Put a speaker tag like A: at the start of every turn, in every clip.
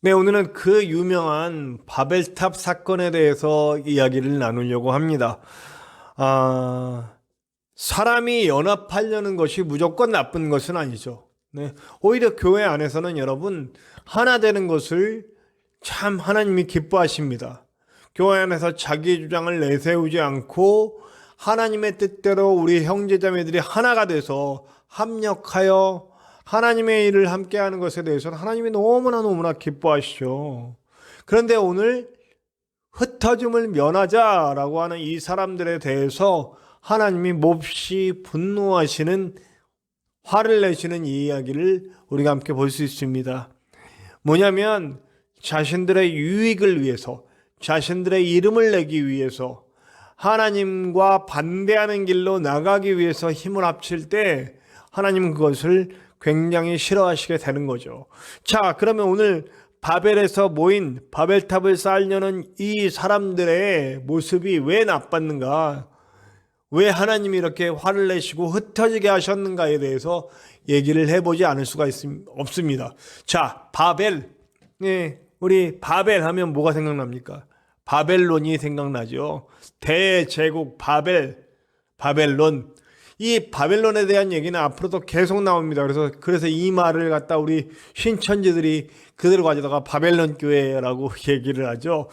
A: 네, 오늘은 그 유명한 바벨탑 사건에 대해서 이야기를 나누려고 합니다. 아, 사람이 연합하려는 것이 무조건 나쁜 것은 아니죠. 네, 오히려 교회 안에서는 여러분, 하나 되는 것을 참 하나님이 기뻐하십니다. 교회 안에서 자기 주장을 내세우지 않고 하나님의 뜻대로 우리 형제자매들이 하나가 돼서 합력하여 하나님의 일을 함께하는 것에 대해서는 하나님이 너무나 기뻐하시죠. 그런데 오늘 흩어짐을 면하자라고 하는 이 사람들에 대해서 하나님이 몹시 분노하시는, 화를 내시는 이 이야기를 우리가 함께 볼 수 있습니다. 뭐냐면 자신들의 유익을 위해서, 자신들의 이름을 내기 위해서, 하나님과 반대하는 길로 나가기 위해서 힘을 합칠 때 하나님은 그것을 굉장히 싫어하시게 되는 거죠. 자, 그러면 오늘 바벨에서 모인, 바벨탑을 쌓으려는 이 사람들의 모습이 왜 나빴는가? 왜 하나님이 이렇게 화를 내시고 흩어지게 하셨는가에 대해서 얘기를 해보지 않을 수가 없습니다. 자, 바벨. 예, 우리 바벨 하면 뭐가 생각납니까? 바벨론이 생각나죠. 대제국 바벨, 바벨론. 이 바벨론에 대한 얘기는 앞으로도 계속 나옵니다. 그래서 이 말을 갖다 우리 신천지들이 그대로 가져다가 바벨론 교회라고 얘기를 하죠.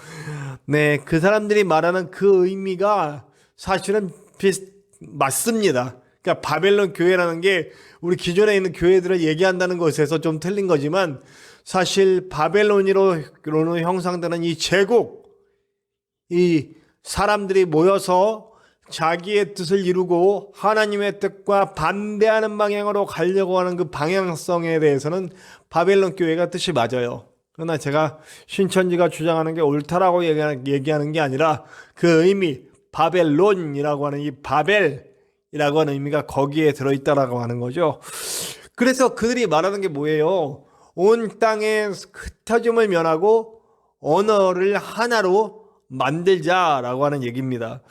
A: 네, 그 사람들이 말하는 그 의미가 사실은 맞습니다. 그러니까 바벨론 교회라는 게 우리 기존에 있는 교회들을 얘기한다는 것에서 좀 틀린 거지만 사실 바벨론으로 형상되는 이 제국, 이 사람들이 모여서 자기의 뜻을 이루고 하나님의 뜻과 반대하는 방향으로 가려고 하는 그 방향성에 대해서는 바벨론 교회가 뜻이 맞아요. 그러나 제가 신천지가 주장하는 게 옳다라고 얘기하는 게 아니라 그 의미, 바벨론이라고 하는 이 바벨이라고 하는 의미가 거기에 들어있다라고 하는 거죠. 그래서 그들이 말하는 게 뭐예요? 온 땅의 흩어짐을 면하고 언어를 하나로 만들자라고 하는 얘기입니다.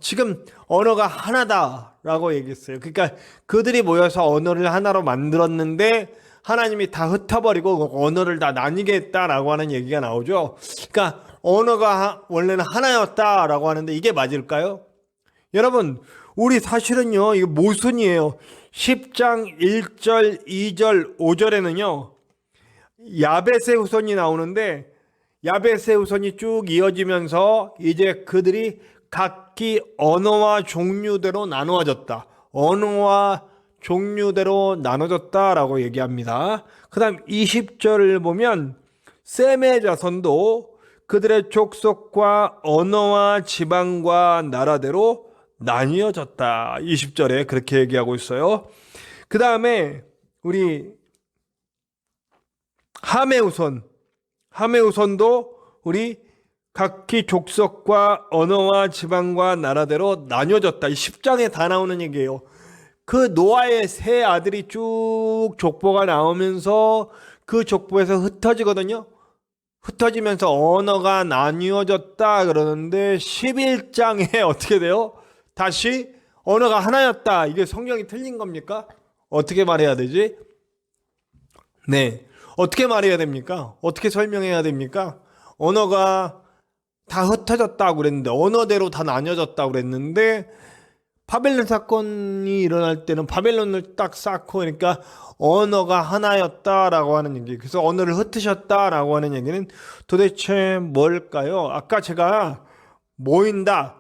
A: 지금 언어가 하나다라고 얘기했어요. 그러니까 그들이 모여서 언어를 하나로 만들었는데 하나님이 다 흩어버리고 언어를 다 나뉘게 했다라고 하는 얘기가 나오죠. 그러니까 언어가 원래는 하나였다라고 하는데 이게 맞을까요? 여러분, 우리 사실은요, 이거 모순이에요. 10장 1절, 2절, 5절에는요, 야벳의 후손이 나오는데 야벳의 후손이 쭉 이어지면서 이제 그들이 각기 언어와 종류대로 나누어졌다. 언어와 종류대로 나눠졌다라고 얘기합니다. 그 다음 20절을 보면 셈의 자손도 그들의 족속과 언어와 지방과 나라대로 나뉘어졌다. 20절에 그렇게 얘기하고 있어요. 그 다음에 우리 함의 후손도 우리 각기 족속과 언어와 지방과 나라대로 나뉘어졌다. 이 10장에 다 나오는 얘기예요. 그 노아의 세 아들이 쭉 족보가 나오면서 그 족보에서 흩어지거든요. 흩어지면서 언어가 나뉘어졌다 그러는데 11장에 어떻게 돼요? 다시 언어가 하나였다. 이게 성경이 틀린 겁니까? 어떻게 말해야 되지? 네. 어떻게 말해야 됩니까? 어떻게 설명해야 됩니까? 언어가 다 흩어졌다고 그랬는데, 언어대로 다 나뉘어졌다고 그랬는데, 바벨론 사건이 일어날 때는 바벨론을 딱 쌓고, 그러니까 언어가 하나였다라고 하는 얘기. 그래서 언어를 흩으셨다라고 하는 얘기는 도대체 뭘까요? 아까 제가 모인다,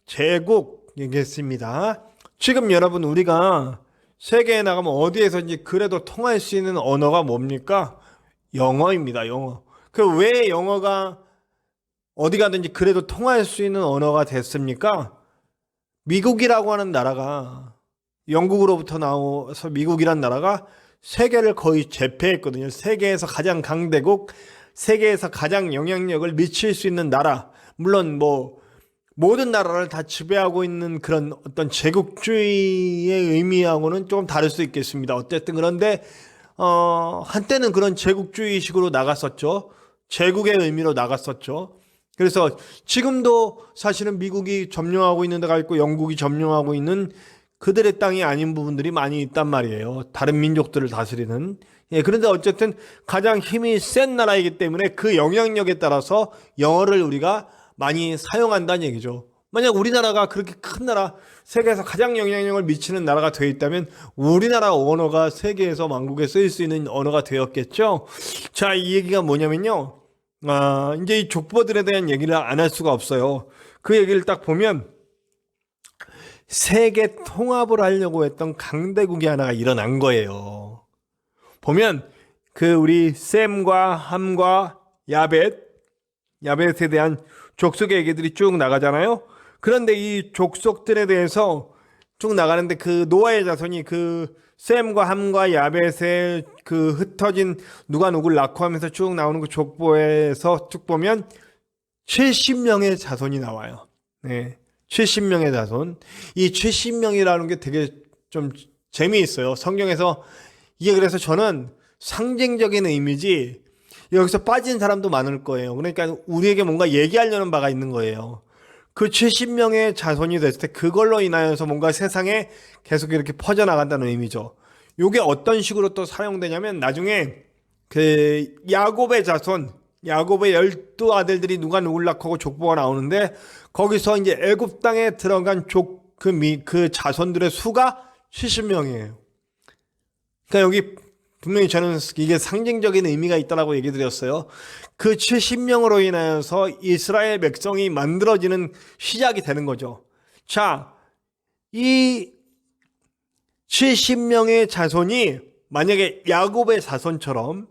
A: 제국 얘기했습니다. 지금 여러분, 우리가 세계에 나가면 어디에서든지 그래도 통할 수 있는 언어가 뭡니까? 영어입니다. 영어. 그 왜 영어가 어디 가든지 그래도 통할 수 있는 언어가 됐습니까? 미국이라고 하는 나라가 영국으로부터 나와서 미국이란 나라가 세계를 거의 제패했거든요. 세계에서 가장 강대국, 세계에서 가장 영향력을 미칠 수 있는 나라. 물론 뭐 모든 나라를 다 지배하고 있는 그런 어떤 제국주의의 의미하고는 조금 다를 수 있겠습니다. 어쨌든 그런데 한때는 그런 제국주의식으로 나갔었죠. 제국의 의미로 나갔었죠. 그래서 지금도 사실은 미국이 점령하고 있는 데가 있고 영국이 점령하고 있는 그들의 땅이 아닌 부분들이 많이 있단 말이에요. 다른 민족들을 다스리는. 그런데 어쨌든 가장 힘이 센 나라이기 때문에 그 영향력에 따라서 영어를 우리가 많이 사용한다는 얘기죠. 만약 우리나라가 그렇게 큰 나라, 세계에서 가장 영향력을 미치는 나라가 되어 있다면 우리나라 언어가 세계에서 만국에 쓰일 수 있는 언어가 되었겠죠. 자, 이 얘기가 뭐냐면요. 이제 이 족보들에 대한 얘기를 안 할 수가 없어요. 그 얘기를 딱 보면 세계 통합을 하려고 했던 강대국이 하나가 일어난 거예요. 보면 그 우리 셈과 함과 야벳에 대한 족속의 얘기들이 쭉 나가잖아요. 그런데 이 족속들에 대해서 쭉 나가는데 그 노아의 자손이 그 셈과 함과 야벳의 그 흩어진 누가 누굴 낳고 하면서 쭉 나오는 그 족보에서 쭉 보면 70명의 자손이 나와요. 네. 70명의 자손. 이 70명이라는 게 되게 좀 재미있어요. 성경에서 이게 그래서 저는 상징적인 의미지 여기서 빠진 사람도 많을 거예요. 그러니까 우리에게 뭔가 얘기하려는 바가 있는 거예요. 그 70명의 자손이 됐을 때 그걸로 인하여서 뭔가 세상에 계속 이렇게 퍼져나간다는 의미죠. 이게 어떤 식으로 또 사용되냐면 나중에 그 야곱의 자손, 야곱의 12아들들이 누가 누굴 낳고 하고 족보가 나오는데 거기서 이제 애굽 땅에 들어간 그 자손들의 수가 70명이에요. 그러니까 여기 분명히 저는 이게 상징적인 의미가 있다라고 얘기 드렸어요. 그 70명으로 인하여서 이스라엘 백성이 만들어지는 시작이 되는 거죠. 자, 이 70명의 자손이 만약에 야곱의 자손처럼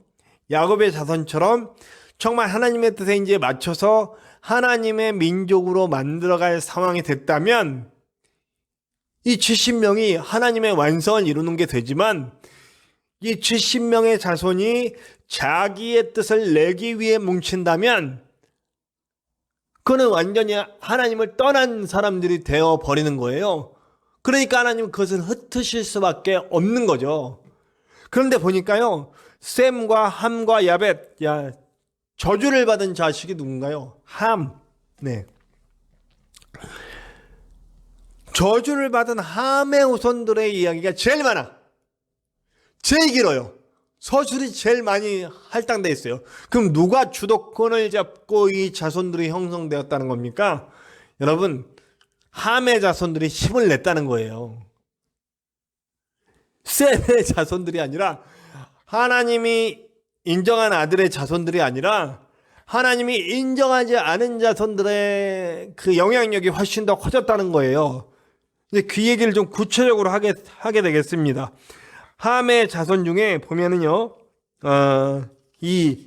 A: 정말 하나님의 뜻에 이제 맞춰서 하나님의 민족으로 만들어갈 상황이 됐다면 이 70명이 하나님의 완성을 이루는 게 되지만 이 70명의 자손이 자기의 뜻을 내기 위해 뭉친다면 그는 완전히 하나님을 떠난 사람들이 되어 버리는 거예요. 그러니까 하나님은 그것을 흩으실 수밖에 없는 거죠. 그런데 보니까요, 셈과 함과 야벳, 저주를 받은 자식이 누군가요? 함. 네. 저주를 받은 함의 후손들의 이야기가 제일 많아. 제일 길어요. 서술이 제일 많이 할당돼 있어요. 그럼 누가 주도권을 잡고 이 자손들이 형성되었다는 겁니까? 여러분, 함의 자손들이 힘을 냈다는 거예요. 셈의 자손들이 아니라 하나님이 인정한 아들의 자손들이 아니라 하나님이 인정하지 않은 자손들의 그 영향력이 훨씬 더 커졌다는 거예요. 이제 그 얘기를 좀 구체적으로 하게 되겠습니다. 함의 자손 중에 보면은요, 이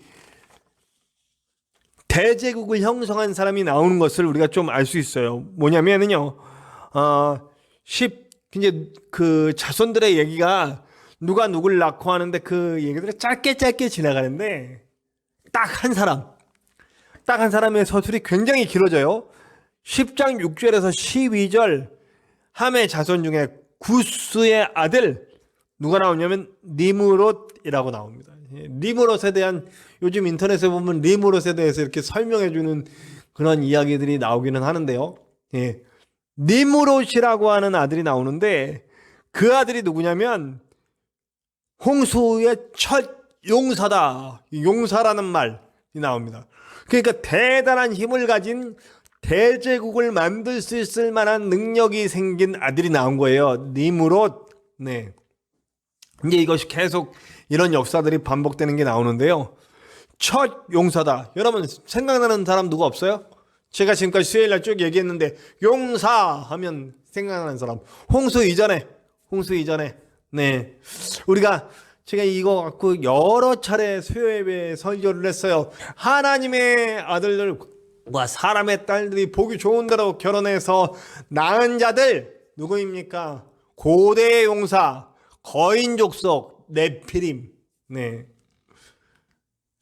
A: 대제국을 형성한 사람이 나오는 것을 우리가 좀 알 수 있어요. 뭐냐면은요, 이제 그 자손들의 얘기가 누가 누굴 낳고 하는데 그 얘기들이 짧게 지나가는데 딱 한 사람의 서술이 굉장히 길어져요. 10장 6절에서 12절 함의 자손 중에 구스의 아들 누가 나오냐면 니므롯이라고 나옵니다. 니므롯에 대한 요즘 인터넷에 보면 니므롯에 대해서 이렇게 설명해 주는 그런 이야기들이 나오기는 하는데요. 니므롯이라고 하는 아들이 나오는데 그 아들이 누구냐면 홍수의 첫 용사다. 용사라는 말이 나옵니다. 그러니까 대단한 힘을 가진 대제국을 만들 수 있을 만한 능력이 생긴 아들이 나온 거예요. 니므롯. 네. 이제 이것이 계속 이런 역사들이 반복되는 게 나오는데요. 첫 용사다. 여러분 생각나는 사람 누구 없어요? 제가 지금까지 수요일날 쭉 얘기했는데 용사 하면 생각나는 사람. 홍수 이전에. 네. 제가 이거 갖고 여러 차례 수요예배 설교를 했어요. 하나님의 아들들, 사람의 딸들이 보기 좋은 대로 결혼해서 낳은 자들 누구입니까? 고대의 용사, 거인 족속, 네피림. 네.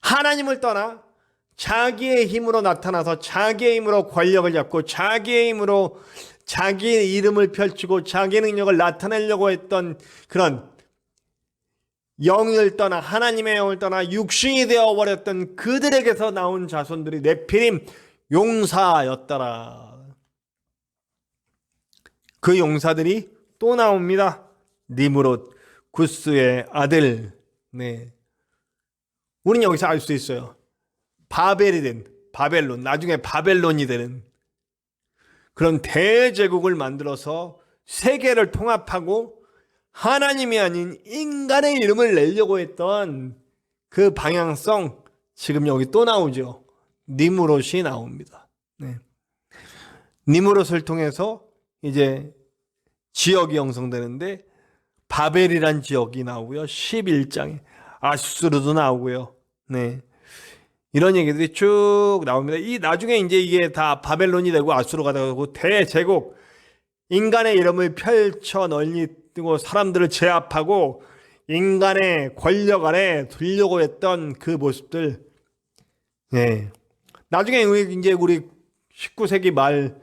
A: 하나님을 떠나 자기의 힘으로 나타나서 자기의 힘으로 권력을 잡고 자기의 힘으로 자기의 이름을 펼치고 자기의 능력을 나타내려고 했던 그런 영을 떠나 하나님의 영을 떠나 육신이 되어버렸던 그들에게서 나온 자손들이 네피림 용사였더라. 그 용사들이 또 나옵니다. 니므롯, 구스의 아들. 네. 우리는 여기서 알 수 있어요. 바벨이 된, 바벨론, 나중에 바벨론이 되는 그런 대제국을 만들어서 세계를 통합하고 하나님이 아닌 인간의 이름을 내려고 했던 그 방향성, 지금 여기 또 나오죠. 니므롯이 나옵니다. 네. 니므롯을 통해서 이제 지역이 형성되는데 바벨이란 지역이 나오고요. 11장에 아수르도 나오고요. 네. 이런 얘기들이 쭉 나옵니다. 이 나중에 이제 이게 다 바벨론이 되고 아수르가 되고 대제국, 인간의 이름을 펼쳐 널리 뜨고 사람들을 제압하고 인간의 권력 아래 두려고 했던 그 모습들. 네. 나중에 이제 우리 19세기 말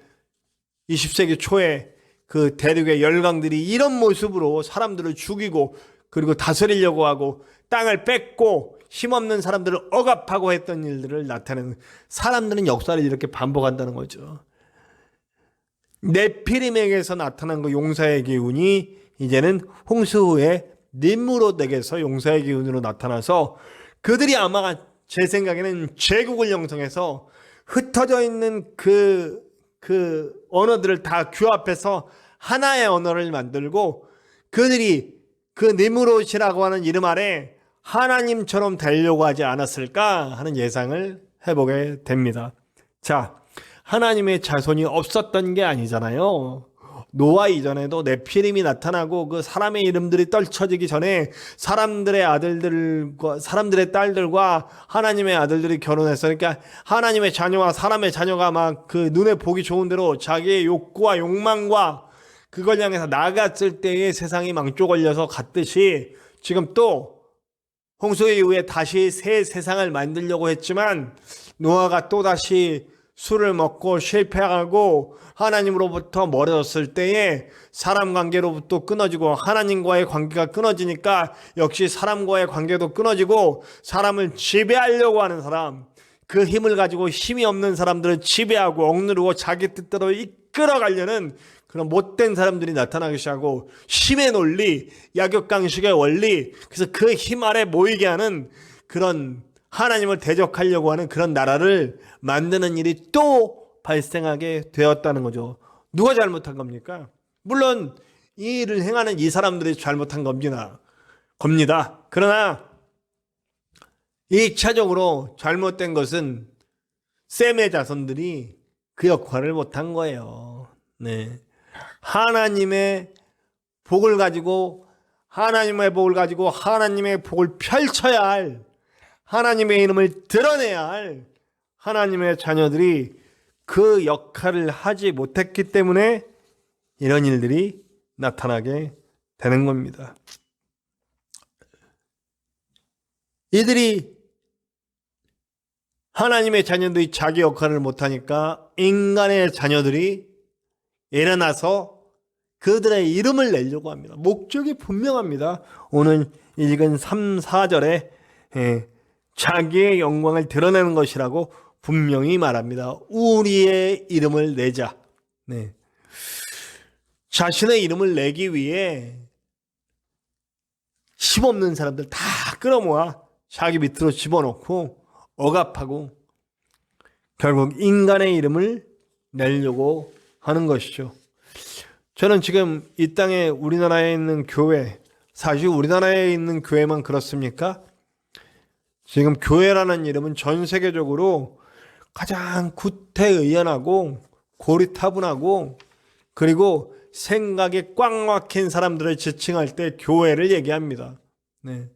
A: 20세기 초에 그 대륙의 열강들이 이런 모습으로 사람들을 죽이고 그리고 다스리려고 하고 땅을 뺏고 힘없는 사람들을 억압하고 했던 일들을 나타내는, 사람들은 역사를 이렇게 반복한다는 거죠. 네피림에게서 나타난 그 용사의 기운이 이제는 홍수 후에 니므롯에게서 용사의 기운으로 나타나서 그들이 아마 제 생각에는 제국을 형성해서 흩어져 있는 그 언어들을 다 규합해서 하나의 언어를 만들고 그들이 그 니므롯이라고 하는 이름 아래 하나님처럼 되려고 하지 않았을까 하는 예상을 해보게 됩니다. 자, 하나님의 자손이 없었던 게 아니잖아요. 노아 이전에도 네피림이 나타나고 그 사람의 이름들이 떨쳐지기 전에 사람들의 아들들과 사람들의 딸들과 하나님의 아들들이 결혼해서, 그러니까 하나님의 자녀와 사람의 자녀가 막 그 눈에 보기 좋은 대로 자기의 욕구와 욕망과 그걸 향해서 나갔을 때의 세상이 망조 걸려서 갔듯이 지금 또 홍수 이후에 다시 새 세상을 만들려고 했지만 노아가 또다시 술을 먹고 실패하고 하나님으로부터 멀어졌을 때에 사람 관계로부터 끊어지고 하나님과의 관계가 끊어지니까 역시 사람과의 관계도 끊어지고 사람을 지배하려고 하는 사람, 그 힘을 가지고 힘이 없는 사람들을 지배하고 억누르고 자기 뜻대로 이끌어가려는 그런 못된 사람들이 나타나기 시작하고 힘의 논리, 약육강식의 원리, 그래서 그 힘 아래 모이게 하는 그런 하나님을 대적하려고 하는 그런 나라를 만드는 일이 또 발생하게 되었다는 거죠. 누가 잘못한 겁니까? 물론 이 일을 행하는 이 사람들이 잘못한 겁니다. 그러나 2차적으로 잘못된 것은 셈의 자손들이 그 역할을 못한 거예요. 네. 하나님의 복을 가지고 하나님의 복을 펼쳐야 할, 하나님의 이름을 드러내야 할 하나님의 자녀들이 그 역할을 하지 못했기 때문에 이런 일들이 나타나게 되는 겁니다. 이들이 하나님의 자녀들이 자기 역할을 못하니까 인간의 자녀들이 일어나서 그들의 이름을 내려고 합니다. 목적이 분명합니다. 오늘 읽은 3, 4절에 자기의 영광을 드러내는 것이라고 분명히 말합니다. 우리의 이름을 내자. 네. 자신의 이름을 내기 위해 힘없는 사람들 다 끌어모아 자기 밑으로 집어넣고 억압하고 결국 인간의 이름을 내려고 하는 것이죠. 저는 지금 이 땅에 우리나라에 있는 교회, 사실 우리나라에 있는 교회만 그렇습니까? 지금 교회라는 이름은 전 세계적으로 가장 구태의연하고 고리타분하고 그리고 생각이 꽉 막힌 사람들을 지칭할 때 교회를 얘기합니다. 네.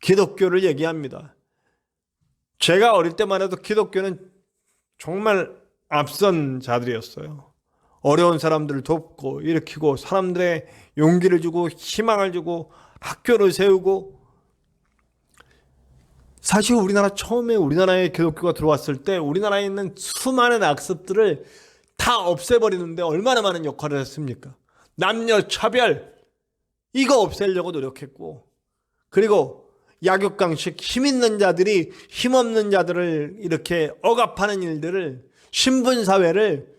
A: 기독교를 얘기합니다. 제가 어릴 때만 해도 기독교는 정말 앞선 자들이었어요. 어려운 사람들을 돕고 일으키고 사람들의 용기를 주고 희망을 주고 학교를 세우고, 사실 처음에 우리나라에 기독교가 들어왔을 때 우리나라에 있는 수많은 악습들을 다 없애버리는데 얼마나 많은 역할을 했습니까? 남녀 차별 이거 없애려고 노력했고, 그리고 약육강식, 힘 있는 자들이 힘없는 자들을 이렇게 억압하는 일들을, 신분사회를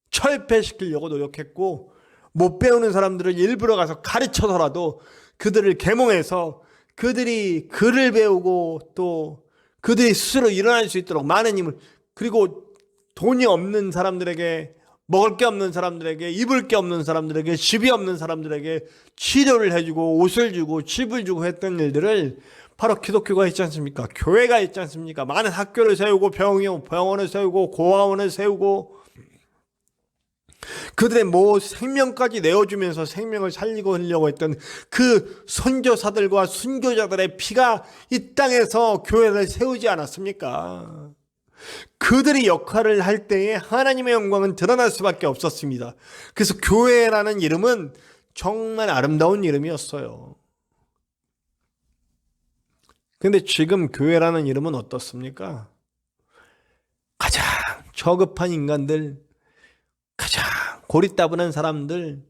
A: 철폐시키려고 노력했고, 못 배우는 사람들을 일부러 가서 가르쳐서라도 그들을 계몽해서 그들이 글을 배우고 또 그들이 스스로 일어날 수 있도록 많은 힘을, 그리고 돈이 없는 사람들에게, 먹을 게 없는 사람들에게, 입을 게 없는 사람들에게, 집이 없는 사람들에게 치료를 해주고 옷을 주고 집을 주고 했던 일들을 바로 기독교가 했지 않습니까? 교회가 했지 않습니까? 많은 학교를 세우고 병원을 세우고 고아원을 세우고 그들의 생명까지 내어주면서 생명을 살리고 하려고 했던 그 선교사들과 순교자들의 피가 이 땅에서 교회를 세우지 않았습니까? 그들이 역할을 할 때에 하나님의 영광은 드러날 수밖에 없었습니다. 그래서 교회라는 이름은 정말 아름다운 이름이었어요. 근데 지금 교회라는 이름은 어떻습니까? 가장 저급한 인간들, 가장 고리따분한 사람들,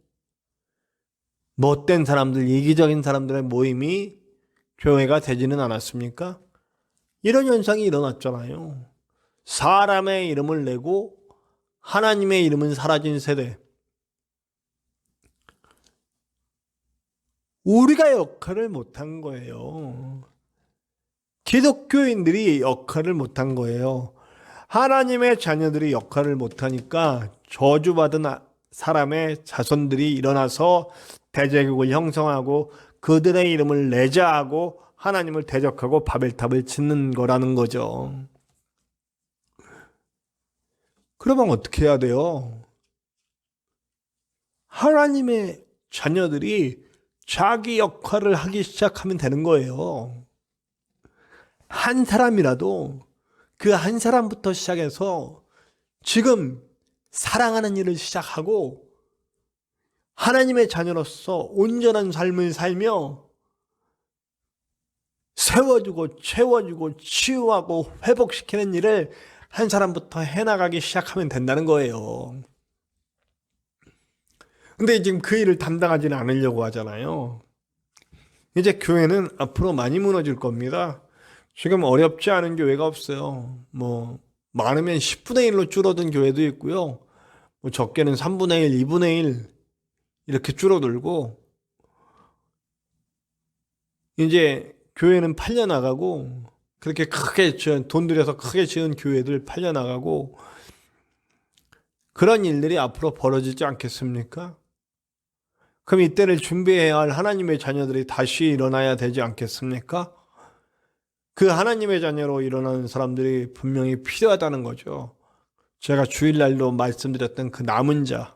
A: 못된 사람들, 이기적인 사람들의 모임이 교회가 되지는 않았습니까? 이런 현상이 일어났잖아요. 사람의 이름을 내고 하나님의 이름은 사라진 세대. 우리가 역할을 못한 거예요. 기독교인들이 역할을 못한 거예요. 하나님의 자녀들이 역할을 못하니까 저주받은 사람의 자손들이 일어나서 대제국을 형성하고 그들의 이름을 내자하고 하나님을 대적하고 바벨탑을 짓는 거라는 거죠. 그러면 어떻게 해야 돼요? 하나님의 자녀들이 자기 역할을 하기 시작하면 되는 거예요. 한 사람이라도 그 한 사람부터 시작해서 지금 사랑하는 일을 시작하고 하나님의 자녀로서 온전한 삶을 살며 세워주고 채워주고 치유하고 회복시키는 일을 한 사람부터 해나가기 시작하면 된다는 거예요. 근데 지금 그 일을 담당하지는 않으려고 하잖아요. 이제 교회는 앞으로 많이 무너질 겁니다. 지금 어렵지 않은 교회가 없어요. 많으면 10분의 1로 줄어든 교회도 있고요. 적게는 3분의 1, 2분의 1 이렇게 줄어들고, 이제 교회는 팔려나가고, 그렇게 크게 돈 들여서 크게 지은 교회들 팔려나가고, 그런 일들이 앞으로 벌어지지 않겠습니까? 그럼 이때를 준비해야 할 하나님의 자녀들이 다시 일어나야 되지 않겠습니까? 그 하나님의 자녀로 일어나는 사람들이 분명히 필요하다는 거죠. 제가 주일날도 말씀드렸던 그 남은 자,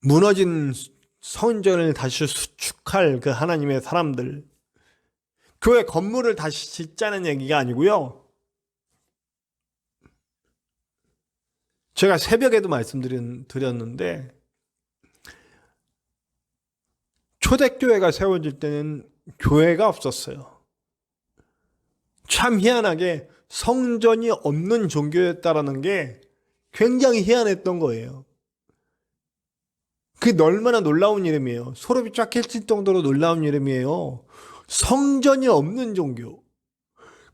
A: 무너진 성전을 다시 수축할 그 하나님의 사람들, 교회 건물을 다시 짓자는 얘기가 아니고요. 제가 새벽에도 말씀드렸는데 초대교회가 세워질 때는 교회가 없었어요. 참 희한하게 성전이 없는 종교였다라는 게 굉장히 희한했던 거예요. 그게 얼마나 놀라운 이름이에요. 소름이 쫙 끼칠 정도로 놀라운 이름이에요. 성전이 없는 종교.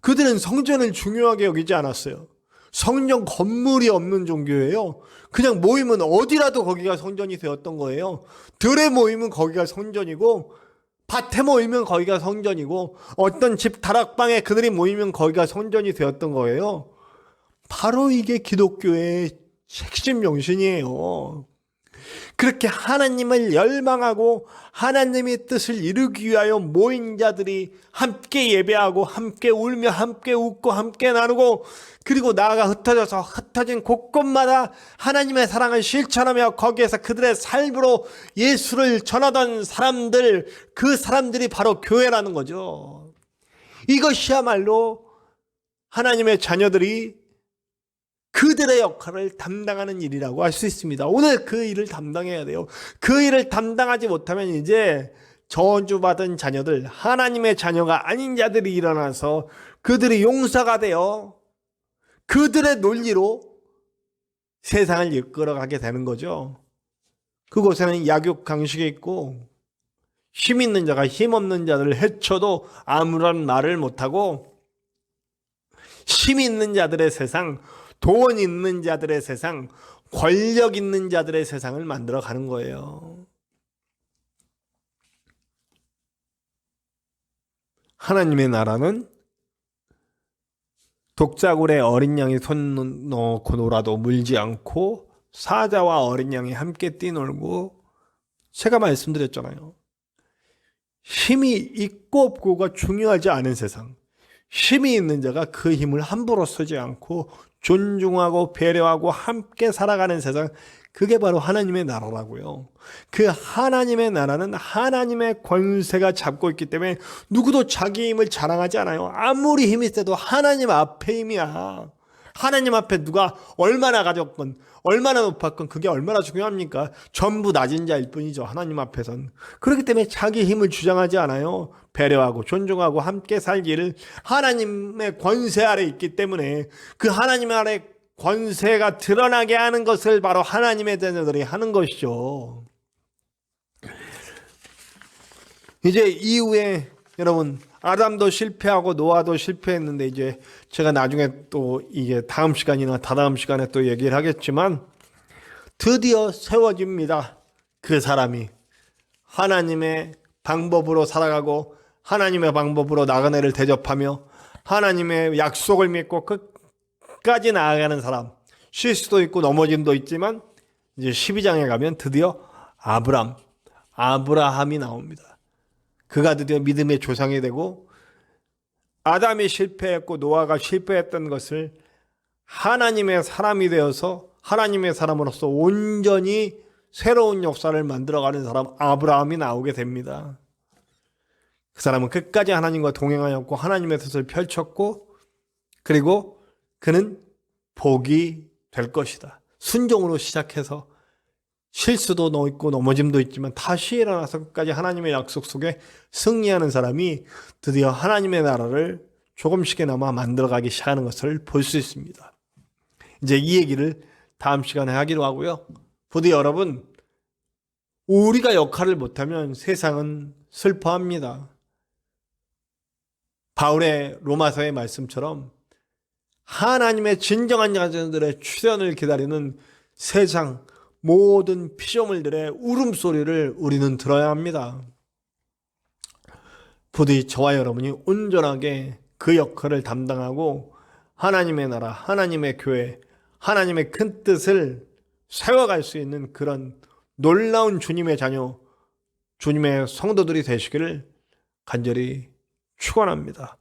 A: 그들은 성전을 중요하게 여기지 않았어요. 성전 건물이 없는 종교예요. 그냥 모이면 어디라도 거기가 성전이 되었던 거예요. 들에 모이면 거기가 성전이고, 밭에 모이면 거기가 성전이고, 어떤 집 다락방에 그들이 모이면 거기가 성전이 되었던 거예요. 바로 이게 기독교의 핵심 정신이에요. 그렇게 하나님을 열망하고 하나님의 뜻을 이루기 위하여 모인 자들이 함께 예배하고 함께 울며 함께 웃고 함께 나누고, 그리고 나아가 흩어져서 흩어진 곳곳마다 하나님의 사랑을 실천하며 거기에서 그들의 삶으로 예수를 전하던 사람들, 그 사람들이 바로 교회라는 거죠. 이것이야말로 하나님의 자녀들이 그들의 역할을 담당하는 일이라고 할 수 있습니다. 오늘 그 일을 담당해야 돼요. 그 일을 담당하지 못하면 이제 저주받은 자녀들, 하나님의 자녀가 아닌 자들이 일어나서 그들이 용사가 되어 그들의 논리로 세상을 이끌어가게 되는 거죠. 그곳에는 약육강식이 있고 힘 있는 자가 힘 없는 자들을 해쳐도 아무런 말을 못하고, 힘 있는 자들의 세상, 돈 있는 자들의 세상, 권력 있는 자들의 세상을 만들어 가는 거예요. 하나님의 나라는 독자굴에 어린 양이 손 넣고 놀아도 물지 않고 사자와 어린 양이 함께 뛰놀고, 제가 말씀드렸잖아요. 힘이 있고 없고가 중요하지 않은 세상. 힘이 있는 자가 그 힘을 함부로 쓰지 않고 존중하고 배려하고 함께 살아가는 세상, 그게 바로 하나님의 나라라고요. 그 하나님의 나라는 하나님의 권세가 잡고 있기 때문에 누구도 자기 힘을 자랑하지 않아요. 아무리 힘이 세도 하나님 앞에 힘이야. 하나님 앞에 누가 얼마나 가졌건 얼마나 높았건 그게 얼마나 중요합니까? 전부 낮은 자일 뿐이죠, 하나님 앞에선. 그렇기 때문에 자기 힘을 주장하지 않아요. 배려하고 존중하고 함께 살기를 하나님의 권세 아래 있기 때문에, 그 하나님 아래 권세가 드러나게 하는 것을 바로 하나님의 자녀들이 하는 것이죠. 이제 이후에 여러분, 아담도 실패하고 노아도 실패했는데, 이제 제가 나중에 또 이게 다음 시간이나 다다음 시간에 또 얘기를 하겠지만, 드디어 세워집니다. 그 사람이 하나님의 방법으로 살아가고 하나님의 방법으로 나그네를 대접하며 하나님의 약속을 믿고 끝까지 나아가는 사람. 실수도 있고 넘어짐도 있지만, 이제 12장에 가면 드디어 아브라함이 나옵니다. 그가 드디어 믿음의 조상이 되고, 아담이 실패했고 노아가 실패했던 것을 하나님의 사람이 되어서 하나님의 사람으로서 온전히 새로운 역사를 만들어가는 사람, 아브라함이 나오게 됩니다. 그 사람은 끝까지 하나님과 동행하였고 하나님의 뜻을 펼쳤고, 그리고 그는 복이 될 것이다. 순종으로 시작해서 실수도 있고 넘어짐도 있지만 다시 일어나서 끝까지 하나님의 약속 속에 승리하는 사람이 드디어 하나님의 나라를 조금씩이나마 만들어가기 시작하는 것을 볼 수 있습니다. 이제 이 얘기를 다음 시간에 하기로 하고요. 부디 여러분, 우리가 역할을 못하면 세상은 슬퍼합니다. 바울의 로마서의 말씀처럼 하나님의 진정한 자녀들의 출현을 기다리는 세상 모든 피조물들의 울음소리를 우리는 들어야 합니다. 부디 저와 여러분이 온전하게 그 역할을 담당하고 하나님의 나라, 하나님의 교회, 하나님의 큰 뜻을 세워갈 수 있는 그런 놀라운 주님의 자녀, 주님의 성도들이 되시기를 간절히 축원합니다.